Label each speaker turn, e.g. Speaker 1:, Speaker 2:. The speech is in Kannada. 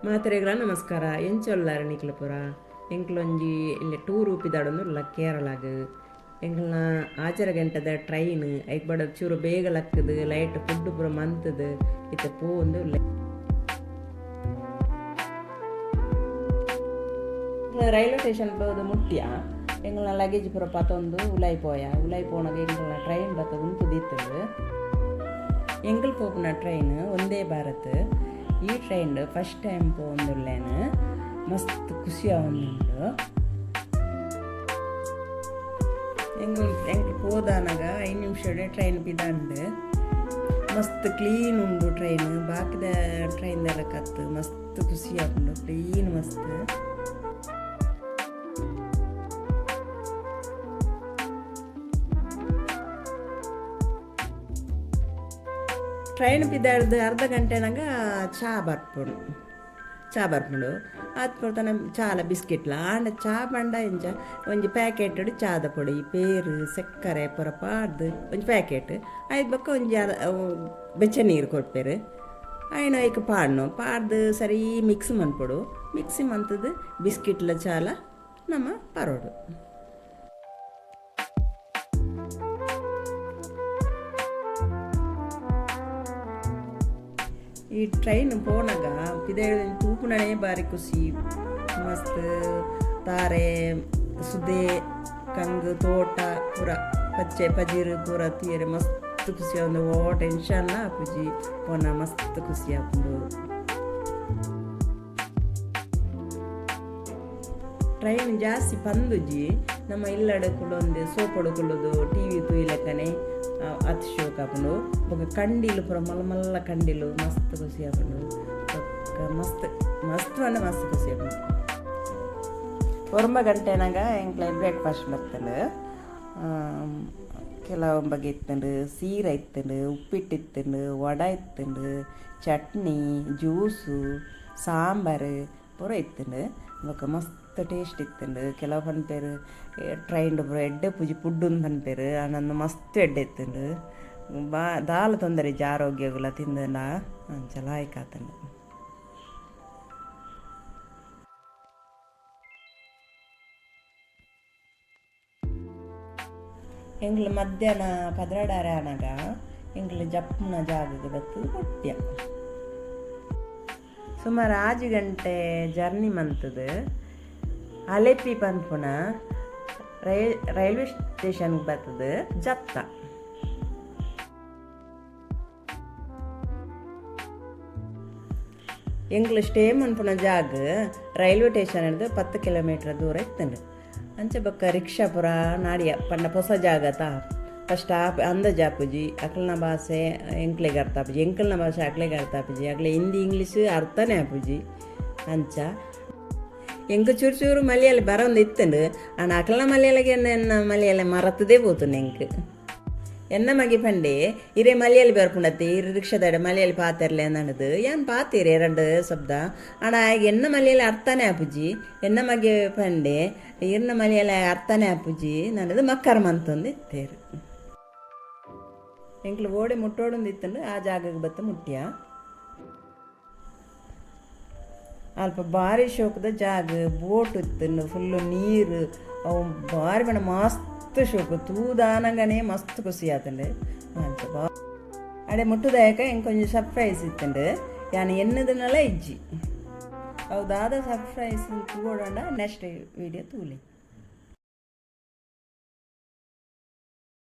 Speaker 1: ಮಾತ್ರೆಗಳ ನಮಸ್ಕಾರ ಎಂಚೊಲ್ಲಾರ ನಿಕ್ಲ ಪುರ ಎಂಕ್ಲೊಂಜಿ ಇಲ್ಲಿ ಟೂರ್ ಉಪ್ಪಿದಾಡೊಂದುಲ್ಲ ಕೇರಳಾಗ ಎಂಕ್ಲನ ಆಚರ ಗಂಟೆದ ಟ್ರೈನ್ ಐಕ್ ಬಡ ಚೂರು ಬೇಗ ಲಕ್ಕದು ಲೈಟ್ ಫುಡ್ ಪೂರ ಮಂತದು ಇತ್ತೆ ಪೋಂದು ರೈಲ್ವೆ ಸ್ಟೇಷನ್ ಹೋದ ಮುಟ್ಟ್ಯ ಎಂಗ್ಲ ಲಗೇಜ್ ಪೂರ ಪತ್ತೊಂದು ಉಲಾಯಿ ಪೋನಾಗ ಎಂಗ್ಲ ಟ್ರೈನ್ ಬತ್ತ ಉಂಟು ದೀತದು ಎಂಗ್ಲ್ ಪೋಪುನ ಟ್ರೈನ್ ಒಂದೇ ಭಾರತ್ ಈ ಟ್ರೈನ್ ಫಸ್ಟ್ ಟೈಮ್ ಪೋಂದುಲ್ಲೇನು ಮಸ್ತ್ ಖುಷಿ ಆವೊಂದುಂಡು ಎಂಗ್ ಪೋದಾನಾಗ 5 ನಿಮಿಷಡೆ ಟ್ರೈನ್ ಪಿದಾಂಡು ಮಸ್ತ್ ಕ್ಲೀನ್ ಉಂಡು ಟ್ರೈನ್ ಬಾಕಿದ ಟ್ರೈನ್ದೆಲ್ಲ ಕತ್ತು ಮಸ್ತ್ ಖುಷಿ ಆಪುಂಡು ಕ್ಲೀನ್ ಮಸ್ತ್ ಟ್ರೈನ್ ಪಿದಾಡ್ದು ಅರ್ಧ ಗಂಟೆನಾಗ ಚಾ ಬರ್ಪುಂಡು ಅದು ಕೊಡ್ತಾನೆ ಚಾಲ ಬಿಸ್ಕೆಟ್ಲ ಆಂಡ ಚಾ ಪಂಡ ಇಂಚ ಒಂಜಿ ಪ್ಯಾಕೆಟ್ ಚಾದ ಪೊಡಿ ಪೇರು ಸಕ್ಕರೆ ಪೂರ ಪಾಡ್ದು ಒಂಜಿ ಪ್ಯಾಕೆಟ್ ಐದು ಬೊಕ್ಕ ಒಂಜಿ ಬೆಚ್ಚ ನೀರು ಕೊಡ್ಪೇರು ಆಯ್ನ ಐಕ್ ಪಾಡ್ದು ಸರಿ ಮಿಕ್ಸ್ ಮನ್ಪೊಡು ಮಿಕ್ಸಿ ಮಂತದ್ದು ಬಿಸ್ಕಿಟ್ಲ ಚಾಲ ನಮ್ಮ ಪರೋಡು. ಈ ಟ್ರೈನ್ ಪೋನಾಗ ಪಿದಾಡ ತೂಪುನನೇ ಬಾರಿ ಖುಷಿ ಮಸ್ತ್ ತಾರೆ ಸುದೆ ಕಂಗು ತೋಟ ಪೂರ ಪಚ್ಚೆ ಪಜೀರು ಪೂರ ತೀರೆ ಮಸ್ತ್ ಖುಷಿ ಆಂದು ಓ ಟೆನ್ಷನ್ ಆಪುಜಿ ಪೋನ ಮಸ್ತ್ ಖುಷಿ ಆಪುಂಡು. ಟ್ರೈನ್ ಜಾಸ್ತಿ ಪಂದುಜಿ ನಮ್ಮ ಇಲ್ಲಡೆ ಕುಡೊಂದು ಸೋಪಡು ಕುಳ್ಳೋದು ಟಿ ವಿ ತೂಯಿಲೆಕ್ಕನೆ ಅತ್ ಶೋಕ್ ಆಪುಂಡು ಬೊಕ ಕಂಡಿಲು ಪೂರ ಮಲ್ಲ ಕಂಡಿಲು ಮಸ್ತ್ ಖುಷಿ ಆಪುಂಡು ಮಸ್ತ್ ಅಂದ್ರೆ ಮಸ್ತ್ ಖುಷಿ ಆಪುಂಡು. ಗಂಟೆನಾಗ ಎಂಕ್ಲ ಬ್ರೇಕ್ಫಾಸ್ಟ್ ಬರ್ತಂಡು ಕೆಲವು ಬಗೆ ಇತ್ತಂಡು ಸೀರೆ ಇತ್ತಂಡು ಉಪ್ಪಿಟ್ಟು ಇತ್ತಂಡು ವಡ ಇತ್ತಂಡು ಚಟ್ನಿ ಜ್ಯೂಸು ಸಾಂಬಾರು ಪೂರ ಇತ್ತಂಡು ಬೊಕ ಮಸ್ತ್ ಟೇಸ್ಟ್ ಇತ್ತಂಡು ಕೆಲವು ಪನ್ಪೇರು ಟ್ರೈನ್ ಪೂರ ಎಡ್ಡೆ ಪೂಜಿ ಪುಡ್ಡುಂದು ಪನ್ಪೇರು ನನ್ನ ಮಸ್ತ್ ಎಡ್ಡೆ ಇತ್ತಂಡು ದಾಲ ತೊಂದರೆ ಆರೋಗ್ಯಗುಲ ತಿಂದಲ್ಲ ಅಂಚಲ ಆಯ್ಕಾತಂಡು. ಎಂಗ್ಲು ಮಧ್ಯಾಹ್ನ 12 ಆನಾಗ ಎಂಗ್ಲು ಜಪ್ಪುನ ಜಾಗಕ್ಕೆ ಬತ್ತು ಹೊಟ್ಟ್ಯ ಸುಮಾರು 6 ಗಂಟೆ ಜರ್ನಿ ಮಂತದು ಅಲೆಪಿ ಪನ್ಪುನ ರೈಲ್ವೆ ಸ್ಟೇಷನ್ಗೆ ಬರ್ತದೆ ಜತ್ತ ಎಂಗ್ಲು ಸ್ಟೇ ಮನ್ಪುನ ಜಾಗ ರೈಲ್ವೆ ಸ್ಟೇಷನ್ ಹಿಡ್ದು 10 ಕಿಲೋಮೀಟರ್ ದೂರ ಇತ್ತಂಡು ಅಂಚೆ ಬೊಕ್ಕ ರಿಕ್ಷಾ ಪುರ ನಾಡಿಯ ಪಂಡ ಹೊಸ ಜಾಗ ಫಸ್ಟ್ ಅಂದಾಜು ಆಪುಜಿ ಅಕ್ಲನ ಭಾಷೆ ಎಂಕ್ಲೆಗೆ ಅರ್ಥ ಆಪುಜಿ ಎಂಕ್ಲನ ಭಾಷೆ ಅಕ್ಲೆಗೆ ಅರ್ಥ ಆಪುಜಿ ಅಕ್ಲೆ ಹಿಂದಿ ಇಂಗ್ಲೀಷ್ ಅರ್ಥನೇ ಆಪುಜಿ ಅಂಚ ಎಂಕ್ ಚೂರು ಮಲಯಾಳಿ ಬರೋಂದು ಇತ್ತಂಡು ಆಂಡ ಅಕ್ಲನ ಮಲಯಾಳಿಗೆ ಮಲಯಾಳಿ ಮರತ್ತದೇ ಪೋತುಂಡು ಎಂಕ್ ಎನ್ನ ಮಗೆ ಪಂಡೆ ಇರೇ ಮಲಯಾಳಿ ಬರ್ಪುಂಡತ್ತೆ ಇರು ರಿಕ್ಷಾದಡ ಮಲಯಾಳಿ ಪಾತೆರ್ಲೆ ಅನ್ನದು ಏನು ಪಾತೀರಿ 2 ಶಬ್ದ ಆಂಡ ಎನ್ನ ಮಲಯಾಳಿ ಅರ್ಥನೇ ಆಪುಜಿ ಎನ್ನ ಮಗೆ ಪಂಡೆ ಇರ್ನ ಮಲಯಾಳಿ ಅರ್ಥನೇ ಆಪುಜಿ ನನ್ನದು ಮಕ್ಕರ್ ಮಂತೊಂದು ಇತ್ತೇರು ಎಂಕ್ಲು ಓಡೆ ಮುಟ್ಟೋಡೊಂದು ಇತ್ತಂಡು ಆ ಜಾಗಕ್ಕೆ ಬತ್ತ ಮುಟ್ಟ್ಯ ಅಲ್ಪ ಭಾರಿ ಶೋಕದ ಜಾಗ ಬೋಟ್ ಇತ್ತಂಡು ಫುಲ್ಲು ನೀರು ಅವು ಭಾರಿ ಬಣ್ಣ ಮಸ್ತ್ ಶೋಕು ತೂದಾನಗನೇ ಮಸ್ತ್ ಖುಷಿ ಆತಂಡು ಅಡೆ ಮುಟ್ಟುದಾಯಕ ಹೆಂಗೆ ಕೊಂಚ ಸರ್ಪ್ರೈಸ್ ಇತ್ತಂಡು ಯಾನು ಎನ್ನದನ್ನೆಲ್ಲ ಇಜ್ಜಿ ಅವು ದಾದ ಸರ್ಪ್ರೈಸ್ ತೂಗೋಡಂಡ ನೆಕ್ಸ್ಟ್ ವೀಡಿಯೋ ತೂಲಿ.